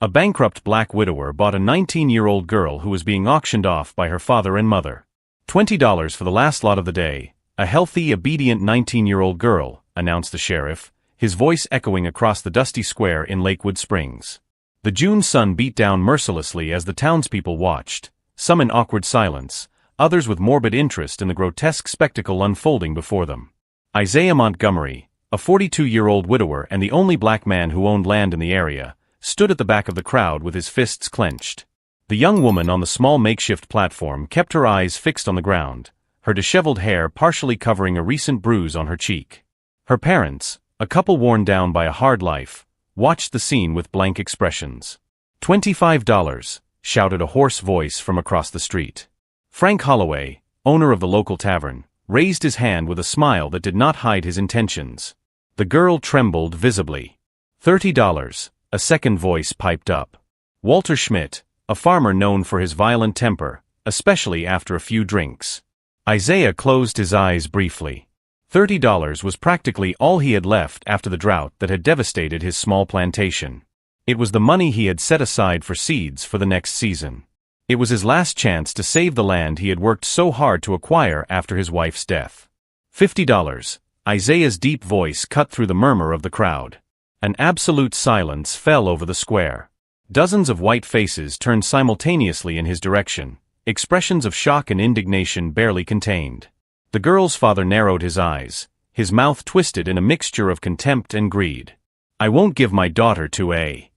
A bankrupt black widower bought a 19-year-old girl who was being auctioned off by her father and mother. $20 for the last lot of the day. A healthy, obedient 19-year-old girl, announced the sheriff, his voice echoing across the dusty square in Lakewood Springs. The June sun beat down mercilessly as the townspeople watched, some in awkward silence, others with morbid interest in the grotesque spectacle unfolding before them. Isaiah Montgomery, a 42-year-old widower and the only black man who owned land in the area, stood at the back of the crowd with his fists clenched. The young woman on the small makeshift platform kept her eyes fixed on the ground, her disheveled hair partially covering a recent bruise on her cheek. Her parents, a couple worn down by a hard life, watched the scene with blank expressions. $25, shouted a hoarse voice from across the street. Frank Holloway, owner of the local tavern, raised his hand with a smile that did not hide his intentions. The girl trembled visibly. $30, a second voice piped up. Walter Schmidt, a farmer known for his violent temper, especially after a few drinks. Isaiah closed his eyes briefly. $30 was practically all he had left after the drought that had devastated his small plantation. It was the money he had set aside for seeds for the next season. It was his last chance to save the land he had worked so hard to acquire after his wife's death. $50. Isaiah's deep voice cut through the murmur of the crowd. An absolute silence fell over the square. Dozens of white faces turned simultaneously in his direction, expressions of shock and indignation barely contained. The girl's father narrowed his eyes, his mouth twisted in a mixture of contempt and greed. "I won't give my daughter to a..."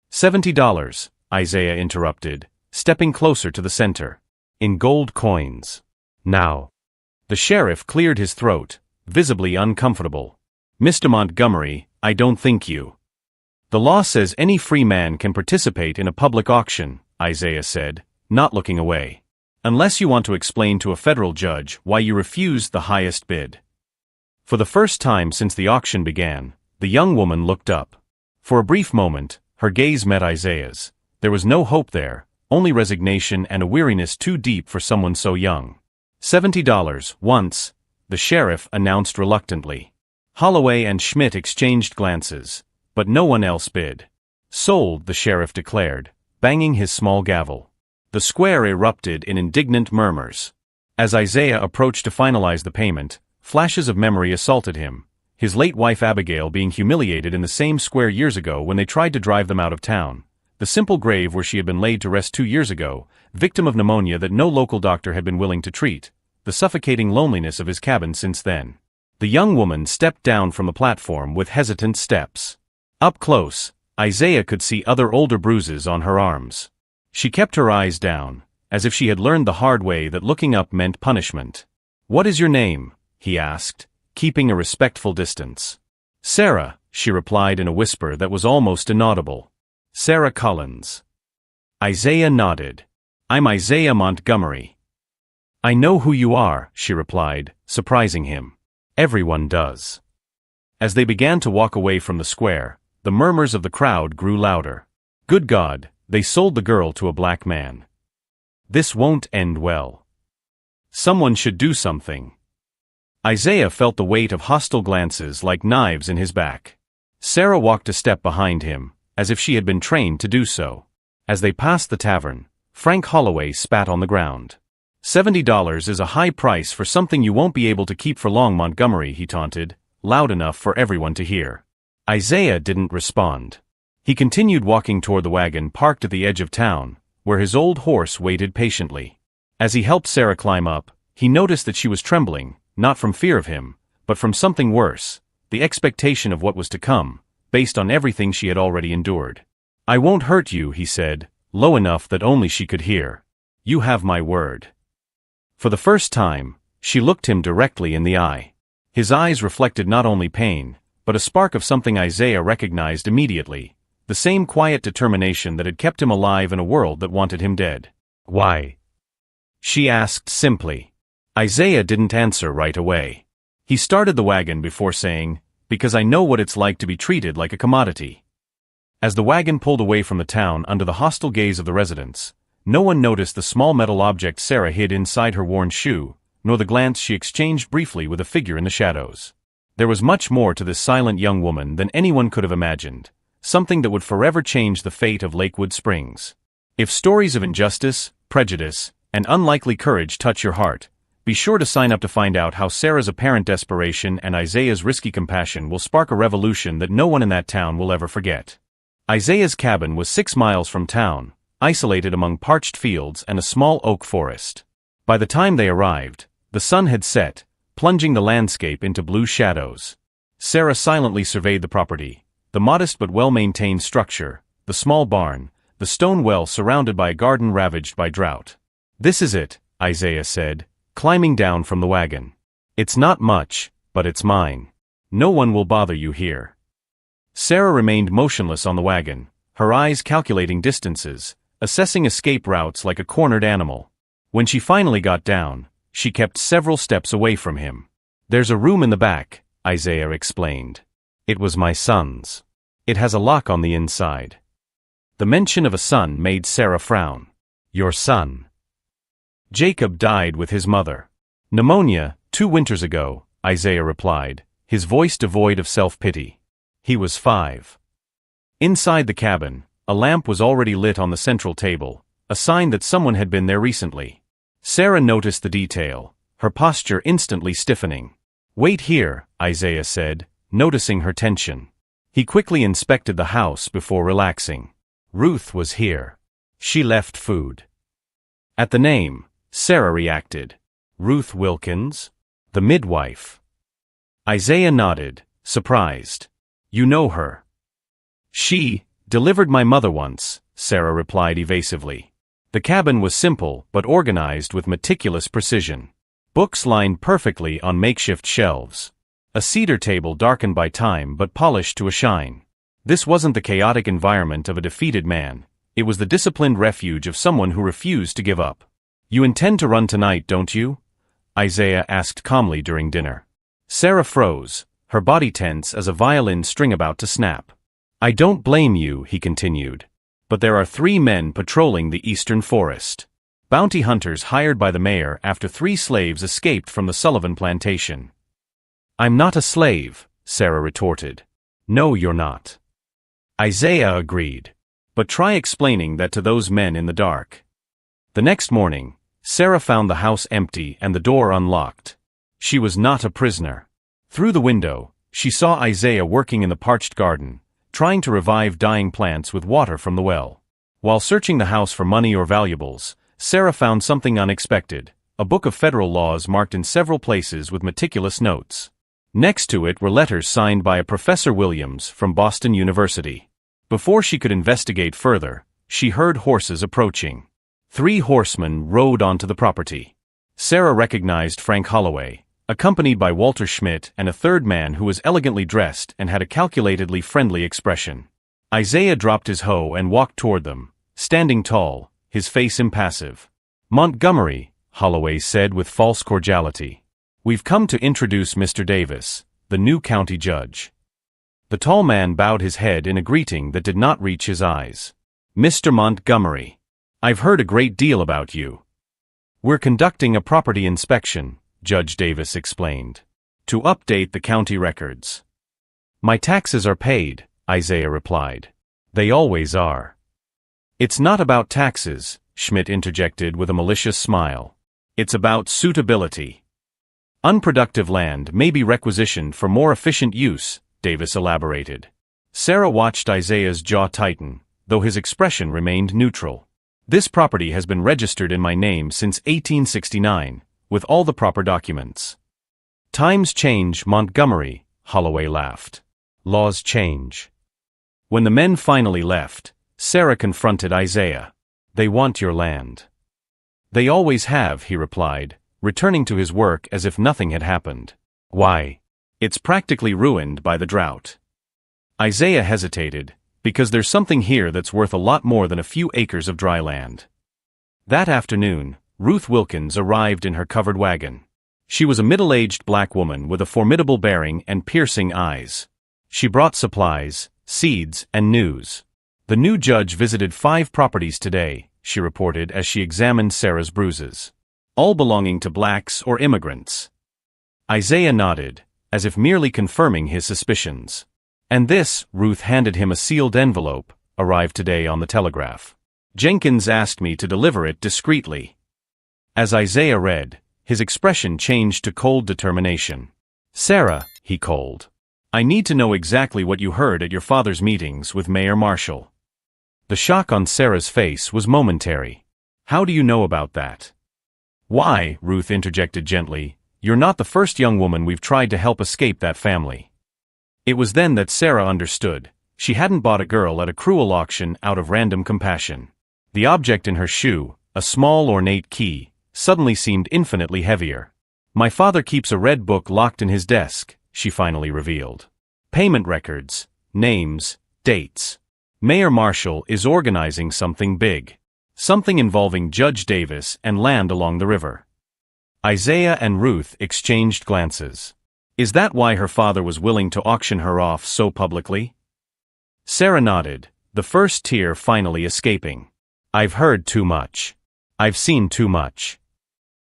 $70, Isaiah interrupted, stepping closer to the center. "In gold coins. Now." The sheriff cleared his throat, visibly uncomfortable. "Mr. Montgomery, I don't think you..." "The law says any free man can participate in a public auction," Isaiah said, not looking away. "Unless you want to explain to a federal judge why you refused the highest bid." For the first time since the auction began, the young woman looked up. For a brief moment, her gaze met Isaiah's. There was no hope there, only resignation and a weariness too deep for someone so young. $70 once, the sheriff announced reluctantly. Holloway and Schmidt exchanged glances, but no one else bid. "Sold," the sheriff declared, banging his small gavel. The square erupted in indignant murmurs. As Isaiah approached to finalize the payment, flashes of memory assaulted him, his late wife Abigail being humiliated in the same square years ago when they tried to drive them out of town, the simple grave where she had been laid to rest 2 years ago, victim of pneumonia that no local doctor had been willing to treat, the suffocating loneliness of his cabin since then. The young woman stepped down from the platform with hesitant steps. Up close, Isaiah could see other older bruises on her arms. She kept her eyes down, as if she had learned the hard way that looking up meant punishment. "What is your name?" he asked, keeping a respectful distance. "Sarah," she replied in a whisper that was almost inaudible. "Sarah Collins." Isaiah nodded. "I'm Isaiah Montgomery." "I know who you are," she replied, surprising him. "Everyone does." As they began to walk away from the square, the murmurs of the crowd grew louder. "Good God, they sold the girl to a black man. This won't end well. Someone should do something." Isaiah felt the weight of hostile glances like knives in his back. Sarah walked a step behind him, as if she had been trained to do so. As they passed the tavern, Frank Holloway spat on the ground. $70 is a high price for something you won't be able to keep for long, Montgomery, he taunted, loud enough for everyone to hear. Isaiah didn't respond. He continued walking toward the wagon parked at the edge of town, where his old horse waited patiently. As he helped Sarah climb up, he noticed that she was trembling, not from fear of him, but from something worse, the expectation of what was to come, based on everything she had already endured. "I won't hurt you," he said, low enough that only she could hear. "You have my word." For the first time, she looked him directly in the eye. His eyes reflected not only pain, but a spark of something Isaiah recognized immediately, the same quiet determination that had kept him alive in a world that wanted him dead. "Why?" she asked simply. Isaiah didn't answer right away. He started the wagon before saying, "Because I know what it's like to be treated like a commodity." As the wagon pulled away from the town under the hostile gaze of the residents, no one noticed the small metal object Sarah hid inside her worn shoe, nor the glance she exchanged briefly with a figure in the shadows. There was much more to this silent young woman than anyone could have imagined, something that would forever change the fate of Lakewood Springs. If stories of injustice, prejudice, and unlikely courage touch your heart, be sure to sign up to find out how Sarah's apparent desperation and Isaiah's risky compassion will spark a revolution that no one in that town will ever forget. Isaiah's cabin was 6 miles from town, isolated among parched fields and a small oak forest. By the time they arrived, the sun had set, plunging the landscape into blue shadows. Sarah silently surveyed the property, the modest but well-maintained structure, the small barn, the stone well surrounded by a garden ravaged by drought. "This is it," Isaiah said, climbing down from the wagon. "It's not much, but it's mine. No one will bother you here." Sarah remained motionless on the wagon, her eyes calculating distances, assessing escape routes like a cornered animal. When she finally got down, she kept several steps away from him. "There's a room in the back," Isaiah explained. "It was my son's. It has a lock on the inside." The mention of a son made Sarah frown. "Your son?" "Jacob died with his mother. Pneumonia, 2 winters ago," Isaiah replied, his voice devoid of self-pity. "He was 5. Inside the cabin, a lamp was already lit on the central table, a sign that someone had been there recently. Sarah noticed the detail, her posture instantly stiffening. "Wait here," Isaiah said, noticing her tension. He quickly inspected the house before relaxing. Ruth was here. She left food. At the name, Sarah reacted. "Ruth Wilkins? The midwife?" Isaiah nodded, surprised. "You know her?" "She delivered my mother once," Sarah replied evasively. The cabin was simple but organized with meticulous precision. Books lined perfectly on makeshift shelves. A cedar table darkened by time but polished to a shine. This wasn't the chaotic environment of a defeated man, it was the disciplined refuge of someone who refused to give up. "You intend to run tonight, don't you?" Isaiah asked calmly during dinner. Sarah froze, her body tense as a violin string about to snap. "I don't blame you," he continued. "But there are 3 men patrolling the eastern forest. Bounty hunters hired by the mayor after 3 slaves escaped from the Sullivan plantation." "I'm not a slave," Sarah retorted. "No, you're not." Isaiah agreed. "But try explaining that to those men in the dark." The next morning, Sarah found the house empty and the door unlocked. She was not a prisoner. Through the window, she saw Isaiah working in the parched garden, trying to revive dying plants with water from the well. While searching the house for money or valuables, Sarah found something unexpected, a book of federal laws marked in several places with meticulous notes. Next to it were letters signed by a Professor Williams from Boston University. Before she could investigate further, she heard horses approaching. 3 horsemen rode onto the property. Sarah recognized Frank Holloway, accompanied by Walter Schmidt and a third man who was elegantly dressed and had a calculatedly friendly expression. Isaiah dropped his hoe and walked toward them, standing tall, his face impassive. "Montgomery," Holloway said with false cordiality. "We've come to introduce Mr. Davis, the new county judge." The tall man bowed his head in a greeting that did not reach his eyes. "Mr. Montgomery, I've heard a great deal about you." "We're conducting a property inspection," Judge Davis explained, "to update the county records." "My taxes are paid," Isaiah replied. "They always are." "It's not about taxes," Schmidt interjected with a malicious smile. "It's about suitability. Unproductive land may be requisitioned for more efficient use," Davis elaborated. Sarah watched Isaiah's jaw tighten, though his expression remained neutral. "This property has been registered in my name since 1869, with all the proper documents." "Times change, Montgomery," Holloway laughed. "Laws change." When the men finally left, Sarah confronted Isaiah. "They want your land." "They always have," he replied, returning to his work as if nothing had happened. "Why?" "It's practically ruined by the drought." Isaiah hesitated, "Because there's something here that's worth a lot more than a few acres of dry land." That afternoon, Ruth Wilkins arrived in her covered wagon. She was a middle-aged black woman with a formidable bearing and piercing eyes. She brought supplies, seeds, and news. "The new judge visited 5 properties today," she reported as she examined Sarah's bruises. "All belonging to blacks or immigrants." Isaiah nodded, as if merely confirming his suspicions. And this, Ruth handed him a sealed envelope, arrived today on the telegraph. Jenkins asked me to deliver it discreetly. As Isaiah read, his expression changed to cold determination. Sarah, he called. I need to know exactly what you heard at your father's meetings with Mayor Marshall. The shock on Sarah's face was momentary. How do you know about that? Why, Ruth interjected gently, you're not the first young woman we've tried to help escape that family. It was then that Sarah understood. She hadn't bought a girl at a cruel auction out of random compassion. The object in her shoe, a small ornate key, suddenly seemed infinitely heavier. My father keeps a red book locked in his desk, she finally revealed. Payment records, names, dates. Mayor Marshall is organizing something big. Something involving Judge Davis and land along the river. Isaiah and Ruth exchanged glances. Is that why her father was willing to auction her off so publicly? Sarah nodded, the first tear finally escaping. I've heard too much. I've seen too much.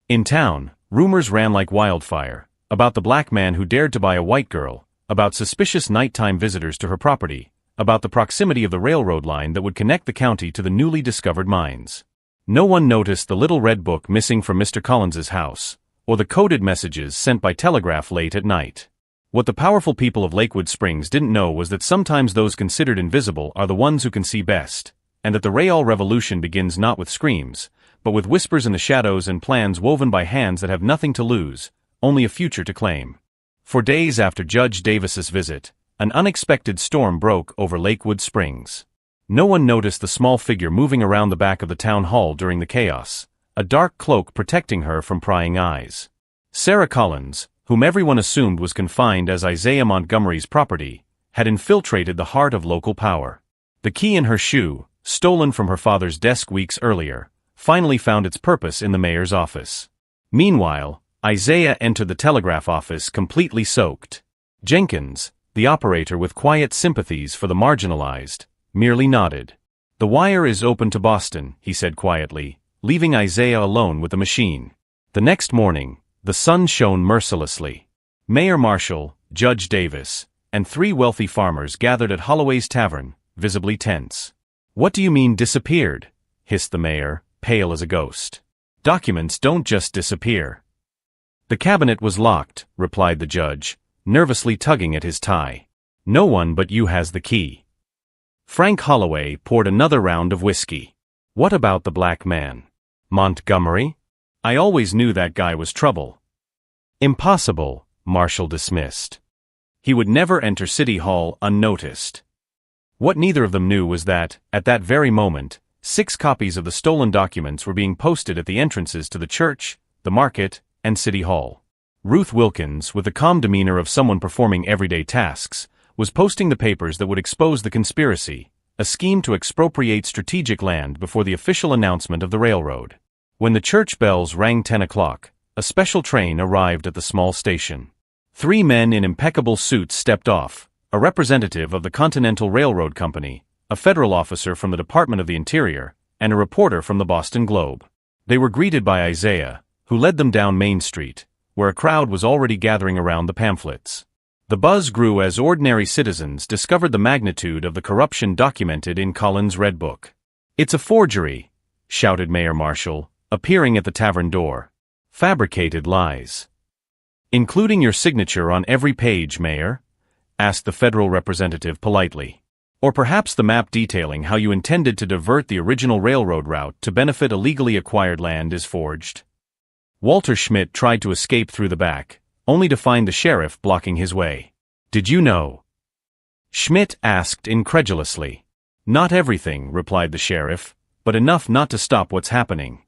In town, rumors ran like wildfire, about the black man who dared to buy a white girl, about suspicious nighttime visitors to her property, about the proximity of the railroad line that would connect the county to the newly discovered mines. No one noticed the little red book missing from Mr. Collins's house, or the coded messages sent by telegraph late at night. What the powerful people of Lakewood Springs didn't know was that sometimes those considered invisible are the ones who can see best, and that the Rayall Revolution begins not with screams, but with whispers in the shadows and plans woven by hands that have nothing to lose, only a future to claim. For days after Judge Davis's visit, an unexpected storm broke over Lakewood Springs. No one noticed the small figure moving around the back of the town hall during the chaos, a dark cloak protecting her from prying eyes. Sarah Collins, whom everyone assumed was confined as Isaiah Montgomery's property, had infiltrated the heart of local power. The key in her shoe, stolen from her father's desk weeks earlier, finally found its purpose in the mayor's office. Meanwhile, Isaiah entered the telegraph office completely soaked. Jenkins, the operator with quiet sympathies for the marginalized, merely nodded. The wire is open to Boston, he said quietly, leaving Isaiah alone with the machine. The next morning, the sun shone mercilessly. Mayor Marshall, Judge Davis, and 3 wealthy farmers gathered at Holloway's Tavern, visibly tense. What do you mean disappeared? Hissed the mayor, pale as a ghost. Documents don't just disappear. The cabinet was locked, replied the judge, nervously tugging at his tie. No one but you has the key. Frank Holloway poured another round of whiskey. What about the black man? Montgomery? I always knew that guy was trouble. Impossible, Marshall dismissed. He would never enter City Hall unnoticed. What neither of them knew was that, at that very moment, 6 copies of the stolen documents were being posted at the entrances to the church, the market, and City Hall. Ruth Wilkins, with the calm demeanor of someone performing everyday tasks, was posting the papers that would expose the conspiracy, a scheme to expropriate strategic land before the official announcement of the railroad. When the church bells rang 10 o'clock, a special train arrived at the small station. 3 men in impeccable suits stepped off, a representative of the Continental Railroad Company, a federal officer from the Department of the Interior, and a reporter from the Boston Globe. They were greeted by Isaiah, who led them down Main Street, where a crowd was already gathering around the pamphlets. The buzz grew as ordinary citizens discovered the magnitude of the corruption documented in Collins' Red Book. It's a forgery, shouted Mayor Marshall, appearing at the tavern door. Fabricated lies. Including your signature on every page, Mayor? Asked the federal representative politely. Or perhaps the map detailing how you intended to divert the original railroad route to benefit illegally acquired land is forged? Walter Schmidt tried to escape through the back, only to find the sheriff blocking his way. Did you know? Schmidt asked incredulously. Not everything, replied the sheriff, but enough not to stop what's happening.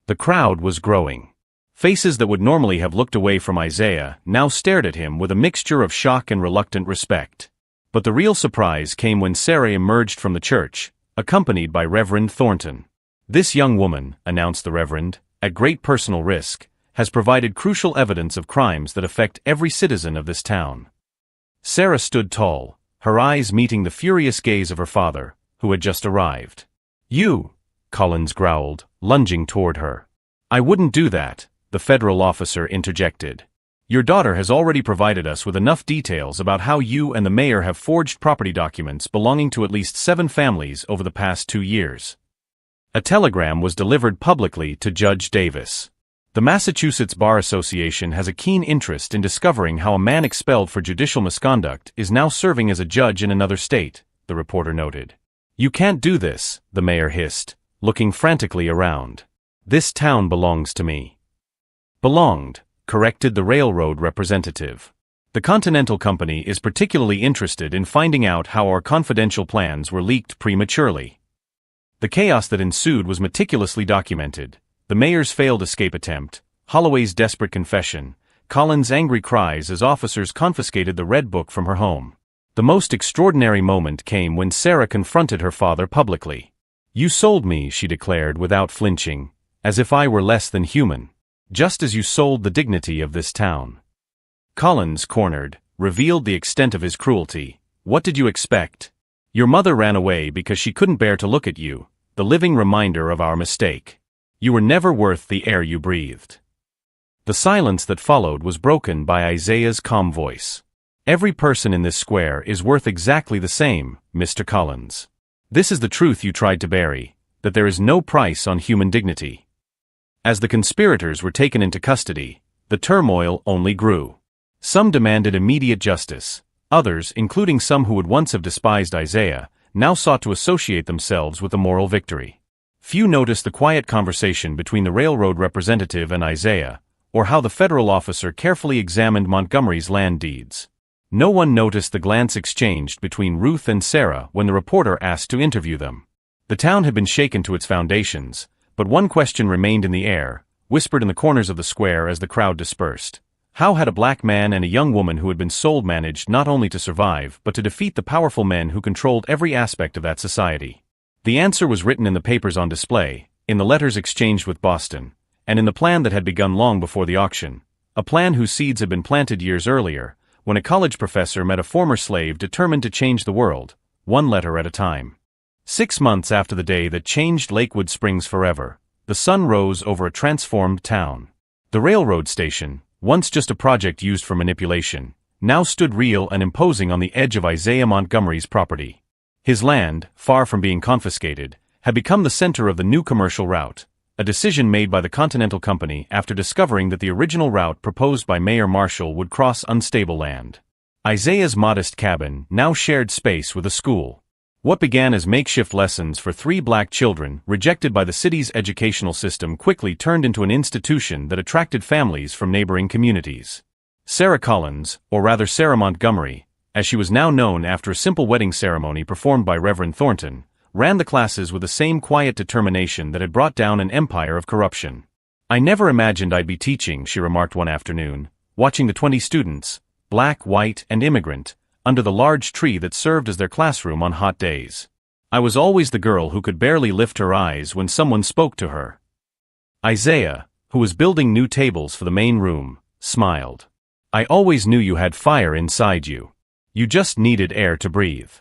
The crowd was growing. Faces that would normally have looked away from Isaiah now stared at him with a mixture of shock and reluctant respect. But the real surprise came when Sarah emerged from the church, accompanied by Reverend Thornton. This young woman, announced the Reverend, at great personal risk, has provided crucial evidence of crimes that affect every citizen of this town. Sarah stood tall, her eyes meeting the furious gaze of her father, who had just arrived. You, Collins growled, lunging toward her. I wouldn't do that, the federal officer interjected. Your daughter has already provided us with enough details about how you and the mayor have forged property documents belonging to at least 7 families over the past 2 years. A telegram was delivered publicly to Judge Davis. The Massachusetts Bar Association has a keen interest in discovering how a man expelled for judicial misconduct is now serving as a judge in another state, the reporter noted. You can't do this, the mayor hissed, looking frantically around. This town belongs to me. Belonged, corrected the railroad representative. The Continental Company is particularly interested in finding out how our confidential plans were leaked prematurely. The chaos that ensued was meticulously documented. The mayor's failed escape attempt, Holloway's desperate confession, Collins' angry cries as officers confiscated the Red Book from her home. The most extraordinary moment came when Sarah confronted her father publicly. You sold me, she declared without flinching, as if I were less than human. Just as you sold the dignity of this town. Collins, cornered, revealed the extent of his cruelty. What did you expect? Your mother ran away because she couldn't bear to look at you, the living reminder of our mistake. You were never worth the air you breathed. The silence that followed was broken by Isaiah's calm voice. Every person in this square is worth exactly the same, Mr. Collins. This is the truth you tried to bury, that there is no price on human dignity. As the conspirators were taken into custody, the turmoil only grew. Some demanded immediate justice. Others, including some who would once have despised Isaiah, now sought to associate themselves with the moral victory. Few noticed the quiet conversation between the railroad representative and Isaiah, or how the federal officer carefully examined Montgomery's land deeds. No one noticed the glance exchanged between Ruth and Sarah when the reporter asked to interview them. The town had been shaken to its foundations, but one question remained in the air, whispered in the corners of the square as the crowd dispersed. How had a black man and a young woman who had been sold managed not only to survive but to defeat the powerful men who controlled every aspect of that society? The answer was written in the papers on display, in the letters exchanged with Boston, and in the plan that had begun long before the auction, a plan whose seeds had been planted years earlier, when a college professor met a former slave determined to change the world, one letter at a time. 6 months after the day that changed Lakewood Springs forever, the sun rose over a transformed town. The railroad station, once just a project used for manipulation, now stood real and imposing on the edge of Isaiah Montgomery's property. His land, far from being confiscated, had become the center of the new commercial route, a decision made by the Continental Company after discovering that the original route proposed by Mayor Marshall would cross unstable land. Isaiah's modest cabin now shared space with a school. What began as makeshift lessons for 3 black children, rejected by the city's educational system, quickly turned into an institution that attracted families from neighboring communities. Sarah Collins, or rather Sarah Montgomery, as she was now known after a simple wedding ceremony performed by Reverend Thornton, ran the classes with the same quiet determination that had brought down an empire of corruption. I never imagined I'd be teaching, she remarked one afternoon, watching the 20 students, black, white, and immigrant, under the large tree that served as their classroom on hot days. I was always the girl who could barely lift her eyes when someone spoke to her. Isaiah, who was building new tables for the main room, smiled. I always knew you had fire inside you. You just needed air to breathe.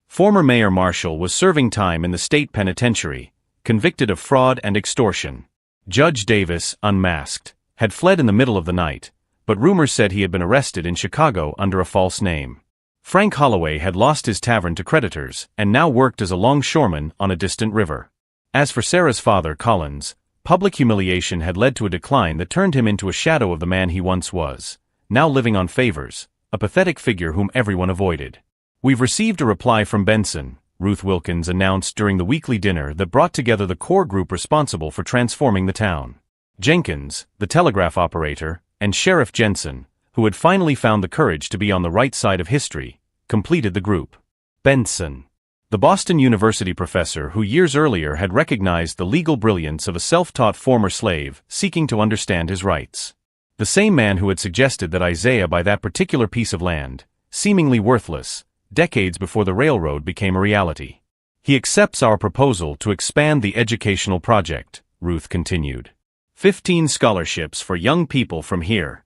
Former Mayor Marshall was serving time in the state penitentiary, convicted of fraud and extortion. Judge Davis, unmasked, had fled in the middle of the night, but rumors said he had been arrested in Chicago under a false name. Frank Holloway had lost his tavern to creditors and now worked as a longshoreman on a distant river. As for Sarah's father, Collins, public humiliation had led to a decline that turned him into a shadow of the man he once was, now living on favors, a pathetic figure whom everyone avoided. We've received a reply from Benson, Ruth Wilkins announced during the weekly dinner that brought together the core group responsible for transforming the town. Jenkins, the telegraph operator, and Sheriff Jensen, who had finally found the courage to be on the right side of history, completed the group. Benson, the Boston University professor who years earlier had recognized the legal brilliance of a self-taught former slave seeking to understand his rights. The same man who had suggested that Isaiah buy that particular piece of land, seemingly worthless, decades before the railroad became a reality. He accepts our proposal to expand the educational project, Ruth continued. 15 scholarships for young people from here.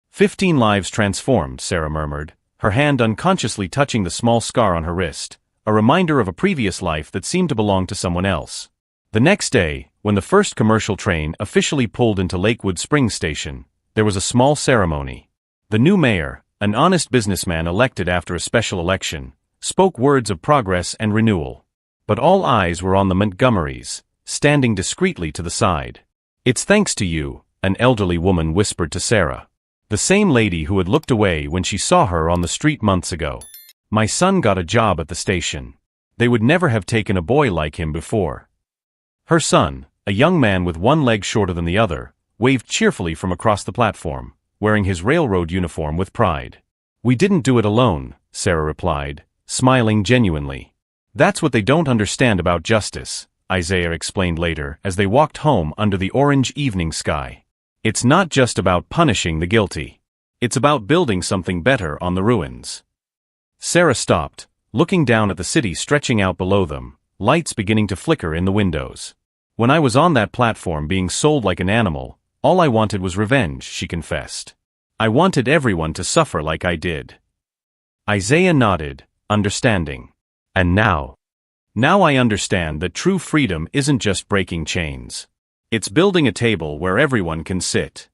15 lives transformed, Sarah murmured, her hand unconsciously touching the small scar on her wrist, a reminder of a previous life that seemed to belong to someone else. The next day, when the first commercial train officially pulled into Lakewood Springs Station, There was a small ceremony. The new mayor, an honest businessman elected after a special election, spoke words of progress and renewal. But all eyes were on the Montgomerys, standing discreetly to the side. "It's thanks to you," an elderly woman whispered to Sarah. The same lady who had looked away when she saw her on the street months ago. "My son got a job at the station. They would never have taken a boy like him before." Her son, a young man with one leg shorter than the other, waved cheerfully from across the platform, wearing his railroad uniform with pride. "We didn't do it alone," Sarah replied, smiling genuinely. "That's what they don't understand about justice," Isaiah explained later as they walked home under the orange evening sky. "It's not just about punishing the guilty. It's about building something better on the ruins." Sarah stopped, looking down at the city stretching out below them, lights beginning to flicker in the windows. "When I was on that platform being sold like an animal, all I wanted was revenge," she confessed. "I wanted everyone to suffer like I did." Isaiah nodded, understanding. "And now I understand that true freedom isn't just breaking chains. It's building a table where everyone can sit."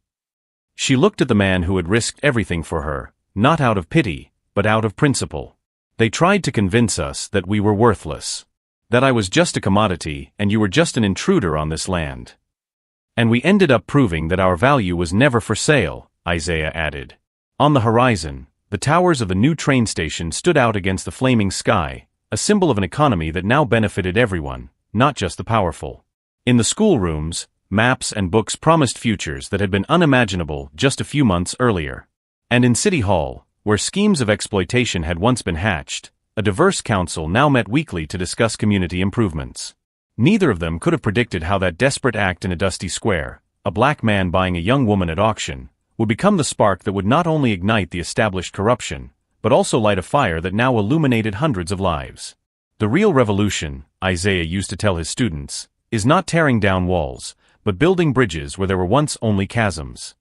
She looked at the man who had risked everything for her, not out of pity, but out of principle. "They tried to convince us that we were worthless. That I was just a commodity and you were just an intruder on this land. And we ended up proving that our value was never for sale," Isaiah added. On the horizon, the towers of the new train station stood out against the flaming sky, a symbol of an economy that now benefited everyone, not just the powerful. In the schoolrooms, maps and books promised futures that had been unimaginable just a few months earlier. And in City Hall, where schemes of exploitation had once been hatched, a diverse council now met weekly to discuss community improvements. Neither of them could have predicted how that desperate act in a dusty square, a black man buying a young woman at auction, would become the spark that would not only ignite the established corruption, but also light a fire that now illuminated hundreds of lives. The real revolution, Isaiah used to tell his students, is not tearing down walls, but building bridges where there were once only chasms.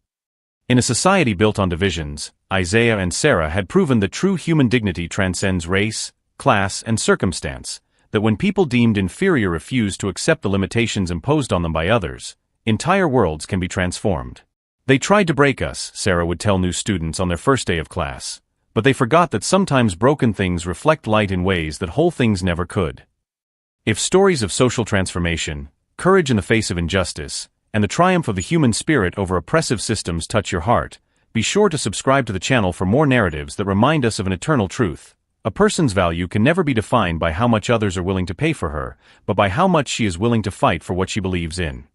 In a society built on divisions, Isaiah and Sarah had proven that true human dignity transcends race, class, and circumstance, that when people deemed inferior refuse to accept the limitations imposed on them by others, entire worlds can be transformed. "They tried to break us," Sarah would tell new students on their first day of class, "but they forgot that sometimes broken things reflect light in ways that whole things never could." If stories of social transformation, courage in the face of injustice, and the triumph of the human spirit over oppressive systems touch your heart, be sure to subscribe to the channel for more narratives that remind us of an eternal truth. A person's value can never be defined by how much others are willing to pay for her, but by how much she is willing to fight for what she believes in.